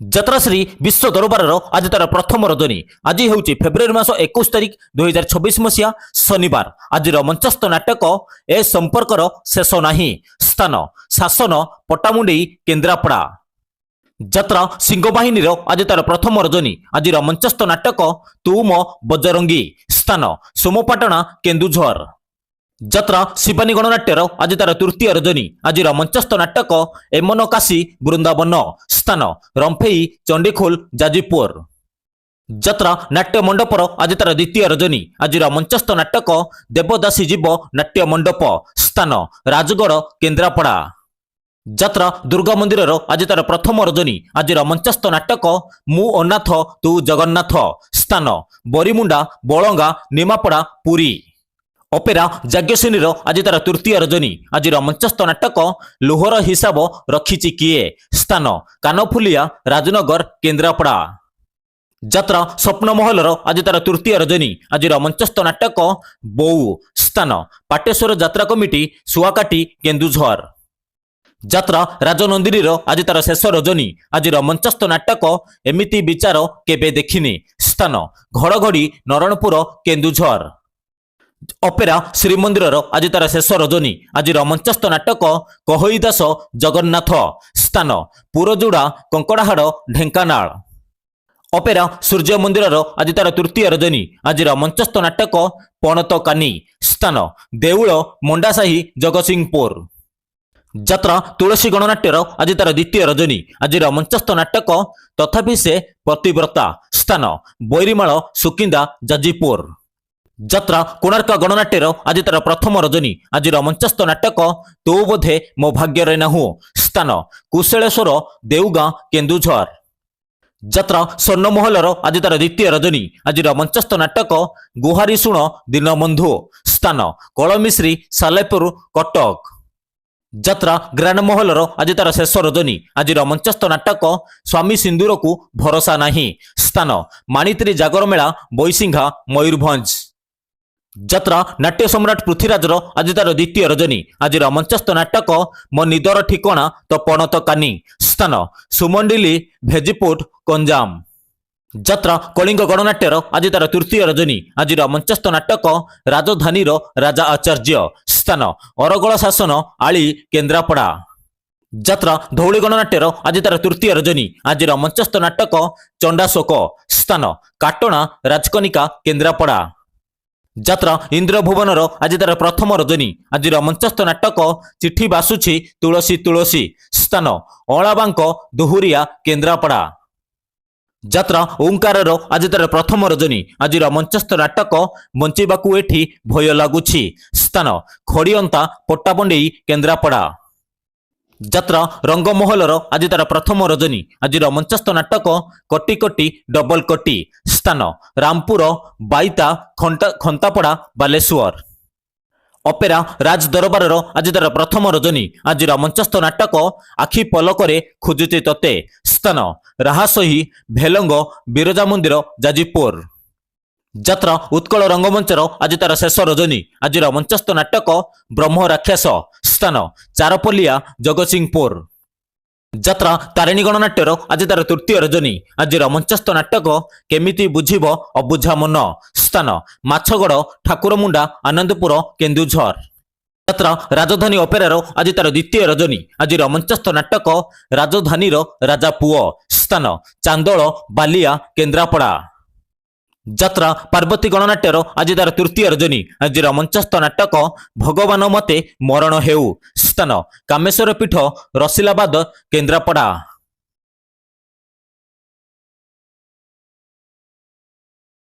ଯାତ୍ରାଶ୍ରୀ ବିଶ୍ୱ ଦରବାରର ଆଜି ତାର ପ୍ରଥମ ରଜନୀ। ଆଜି ହେଉଛି ଫେବୃଆରୀ ମାସ 21 ତାରିଖ 2026 ମସିହା ଶନିବାର। ଆଜିର ମଞ୍ଚସ୍ଥ ନାଟକ ଏ ସମ୍ପର୍କର ଶେଷ ନାହିଁ। ସ୍ଥାନ ଶାସନ ପଟ୍ଟାମୁଣ୍ଡେଇ କେନ୍ଦ୍ରାପଡ଼ା। ଯାତ୍ରା ସିଂହବାହିନୀର ଆଜି ତାର ପ୍ରଥମ ରଜନୀ। ଆଜିର ମଞ୍ଚସ୍ଥ ନାଟକ ତୁ ମୋ ବଜରଙ୍ଗୀ। ସ୍ଥାନ ସୋମପାଟଣା କେନ୍ଦୁଝର। ଯାତ୍ରା ଶିବାନୀ ଗଣନାଟ୍ୟର ଆଜି ତାର ତୃତୀୟ ରଜନୀ। ଆଜିର ମଞ୍ଚସ୍ଥ ନାଟକ ଏମନ କାଶୀ ବୃନ୍ଦାବନ। ସ୍ଥାନ ରମ୍ଫେଇ ଚଣ୍ଡିଖୋଲ ଯାଜପୁର। ଯାତ୍ରା ନାଟ୍ୟ ମଣ୍ଡପର ଆଜି ତାର ଦ୍ୱିତୀୟ ରଜନୀ। ଆଜିର ମଞ୍ଚସ୍ଥ ନାଟକ ଦେବଦାସୀ ଜୀବ ନାଟ୍ୟ ମଣ୍ଡପ। ସ୍ଥାନ ରାଜଗଡ଼ କେନ୍ଦ୍ରାପଡ଼ା। ଯାତ୍ରା ଦୁର୍ଗା ମନ୍ଦିରର ଆଜି ତାର ପ୍ରଥମ ରଜନୀ। ଆଜିର ମଞ୍ଚସ୍ଥ ନାଟକ ମୁଁ ଅନାଥ ତୁ ଜଗନ୍ନାଥ। ସ୍ଥାନ ବରିମୁଣ୍ଡା ବଳଙ୍ଗା ନିମାପଡ଼ା ପୁରୀ। ଅପେରା ଯାଜ୍ଞସେନୀର ଆଜି ତାର ତୃତୀୟ ରଜନୀ। ଆଜିର ମଞ୍ଚସ୍ଥ ନାଟକ ଲୁହର ହିସାବ ରଖିଛି କିଏ। ସ୍ଥାନ କାନଫୁଲିଆ ରାଜନଗର କେନ୍ଦ୍ରାପଡ଼ା। ଯାତ୍ରା ସ୍ୱପ୍ନମହଲର ଆଜି ତାର ତୃତୀୟ ରଜନୀ। ଆଜିର ମଞ୍ଚସ୍ଥ ନାଟକ ବୋଉ। ସ୍ଥାନ ପାଟେଶ୍ୱର ଯାତ୍ରା କମିଟି ଶୁଆକାଟି କେନ୍ଦୁଝର। ଯାତ୍ରା ରାଜନନ୍ଦିନୀର ଆଜି ତାର ଶେଷ ରଜନୀ। ଆଜିର ମଞ୍ଚସ୍ଥ ନାଟକ ଏମିତି ବିଚାର କେବେ ଦେଖିନି। ସ୍ଥାନ ଘଡ଼ଘଡ଼ି ନରଣପୁର କେନ୍ଦୁଝର। ଅପେରା ଶ୍ରୀମନ୍ଦିରର ଆଜି ତାର ଶେଷ ରଜନୀ। ଆଜିର ମଞ୍ଚସ୍ଥ ନାଟକ କହଇ ଦାସ ଜଗନ୍ନାଥ। ସ୍ଥାନ ପୁରଜୋଡ଼ା କଙ୍କଡ଼ାହାଡ଼ ଢେଙ୍କାନାଳ। ଅପେରା ସୂର୍ଯ୍ୟ ମନ୍ଦିରର ଆଜି ତାର ତୃତୀୟ ରଜନୀ। ଆଜିର ମଞ୍ଚସ୍ଥ ନାଟକ ପଣତ କାନି। ସ୍ଥାନ ଦେଉଳ ମଣ୍ଡାସାହି ଜଗତସିଂହପୁର। ଯାତ୍ରା ତୁଳସୀ ଗଣନାଟ୍ୟର ଆଜି ତାର ଦ୍ୱିତୀୟ ରଜନୀ। ଆଜିର ମଞ୍ଚସ୍ଥ ନାଟକ ତଥାପି ସେ ପ୍ରତିବ୍ରତା। ସ୍ଥାନ ବୈରିମାଳ ସୁକିନ୍ଦା ଯାଜପୁର। ଯାତ୍ରା କୋଣାର୍କ ଗଣନାଟ୍ୟର ଆଜି ତାର ପ୍ରଥମ ରଜନୀ। ଆଜିର ମଞ୍ଚସ୍ଥ ନାଟକ ତୁ ବୋଧେ ମୋ ଭାଗ୍ୟରେ ନାହୁଁ। ସ୍ଥାନ କୁଶଳେଶ୍ୱର ଦେଉଗାଁ କେନ୍ଦୁଝର। ଯାତ୍ରା ସ୍ୱର୍ଣ୍ଣମହଲର ଆଜି ତାର ଦ୍ୱିତୀୟ ରଜନୀ। ଆଜିର ମଞ୍ଚସ୍ଥ ନାଟକ ଗୁହାରି ଶୁଣ ଦୀନବନ୍ଧୁ। ସ୍ଥାନ କଳମିଶ୍ରୀ ସାଲେପୁର କଟକ। ଯାତ୍ରା ଗ୍ରାଣ୍ଡମହଲର ଆଜି ତାର ଶେଷ ରଜନୀ। ଆଜିର ମଞ୍ଚସ୍ଥ ନାଟକ ସ୍ୱାମୀ ସିନ୍ଦୁରକୁ ଭରସା ନାହିଁ। ସ୍ଥାନ ମାଣିତ୍ରୀ ଜାଗର ମେଳା ବୈସିଂଘା ମୟୂରଭଞ୍ଜ। ଯାତ୍ରା ନାଟ୍ୟ ସମ୍ରାଟ ପୃଥ୍ୱୀରାଜର ଆଜି ତାର ଦ୍ୱିତୀୟ ରଜନୀ। ଆଜିର ମଞ୍ଚସ୍ଥ ନାଟକ ମୋ ନିଦର ଠିକଣା ତ ପଣତ କାନି। ସ୍ଥାନ ସୁମଣ୍ଡିଲି ଭେଜିପୁଟ ଗଞ୍ଜାମ। ଯାତ୍ରା କଳିଙ୍ଗ ଗଣନାଟ୍ୟର ଆଜି ତାର ତୃତୀୟ ରଜନୀ। ଆଜିର ମଞ୍ଚସ୍ଥ ନାଟକ ରାଜଧାନୀର ରାଜା ଆଚାର୍ଯ୍ୟ। ସ୍ଥାନ ଅରଗଳ ଶାସନ ଆଳି କେନ୍ଦ୍ରାପଡ଼ା। ଯାତ୍ରା ଧଉଳି ଗଣନାଟ୍ୟର ଆଜି ତାର ତୃତୀୟ ରଜନୀ। ଆଜିର ମଞ୍ଚସ୍ଥ ନାଟକ ଚଣ୍ଡାଶୋକ। ସ୍ଥାନ କାଟଣା ରାଜକନିକା କେନ୍ଦ୍ରାପଡ଼ା। ଯାତ୍ରା ଇନ୍ଦ୍ରଭୁବନର ଆଜି ତାର ପ୍ରଥମ ରଜନୀ। ଆଜିର ମଞ୍ଚସ୍ଥ ନାଟକ ଚିଠି ବାସୁଛି ତୁଳସୀ ତୁଳସୀ। ସ୍ଥାନ ଅଁଳାବାଙ୍କ ଦୋହୁରିଆ କେନ୍ଦ୍ରାପଡ଼ା। ଯାତ୍ରା ଓଁକାରର ଆଜି ତାର ପ୍ରଥମ ରଜନୀ। ଆଜିର ମଞ୍ଚସ୍ଥ ନାଟକ ବଞ୍ଚିବାକୁ ଏଠି ଭୟ ଲାଗୁଛି। ସ୍ଥାନ ଖଡ଼ିଅନ୍ତା ପଟ୍ଟାମୁଣ୍ଡେଇ କେନ୍ଦ୍ରାପଡ଼ା। ଯାତ୍ରା ରଙ୍ଗମହଲର ଆଜି ତାର ପ୍ରଥମ ରଜନୀ। ଆଜିର ମଞ୍ଚସ୍ଥ ନାଟକ କୋଟି କୋଟି ଡବଲ କୋଟି। ସ୍ଥାନ ରାମପୁର ବାଇତା ଖନ୍ତାପଡ଼ା ବାଲେଶ୍ୱର। ଅପେରା ରାଜ ଦରବାରର ଆଜି ତାର ପ୍ରଥମ ରଜନୀ। ଆଜିର ମଞ୍ଚସ୍ଥ ନାଟକ ଆଖି ପଲକରେ ଖୋଜୁଛି ତତେ। ସ୍ଥାନ ରାହାସହି ଭେଲଙ୍ଗ ବିରଜା ମନ୍ଦିର ଯାଜପୁର। ଯାତ୍ରା ଉତ୍କଳ ରଙ୍ଗମଞ୍ଚର ଆଜି ତାର ଶେଷ ରଜନୀ। ଆଜିର ମଞ୍ଚସ୍ଥ ନାଟକ ବ୍ରହ୍ମ ରାକ୍ଷସ। ସ୍ଥାନ ଚାରପଲିଆ ଜଗତସିଂହପୁର। ଯାତ୍ରା ତାରିଣୀ ଗଣନାଟ୍ୟର ଆଜି ତାର ତୃତୀୟ ରଜନୀ। ଆଜିର ମଞ୍ଚସ୍ଥ ନାଟକ କେମିତି ବୁଝିବ ଅବୁଝା ମନ। ସ୍ଥାନ ମାଛଗଡ଼ ଠାକୁରମୁଣ୍ଡା ଆନନ୍ଦପୁର କେନ୍ଦୁଝର। ଯାତ୍ରା ରାଜଧାନୀ ଅପେରାର ଆଜି ତାର ଦ୍ୱିତୀୟ ରଜନୀ। ଆଜିର ମଞ୍ଚସ୍ଥ ନାଟକ ରାଜଧାନୀର ରାଜା ପୁଅ। ସ୍ଥାନ ଚାନ୍ଦୋଳ ବାଲିଆ କେନ୍ଦ୍ରାପଡ଼ା। ଯାତ୍ରା ପାର୍ବତୀ ଗଣନାଟ୍ୟର ଆଜି ତାର ତୃତୀୟ ରଜନୀ। ଆଜିର ମଞ୍ଚସ୍ଥ ନାଟକ ଭଗବାନ ମତେ ମରଣ ହେଉ। ସ୍ଥାନ କାମେଶ୍ୱର ପୀଠ ରସିଲାବାଦ କେନ୍ଦ୍ରାପଡ଼ା।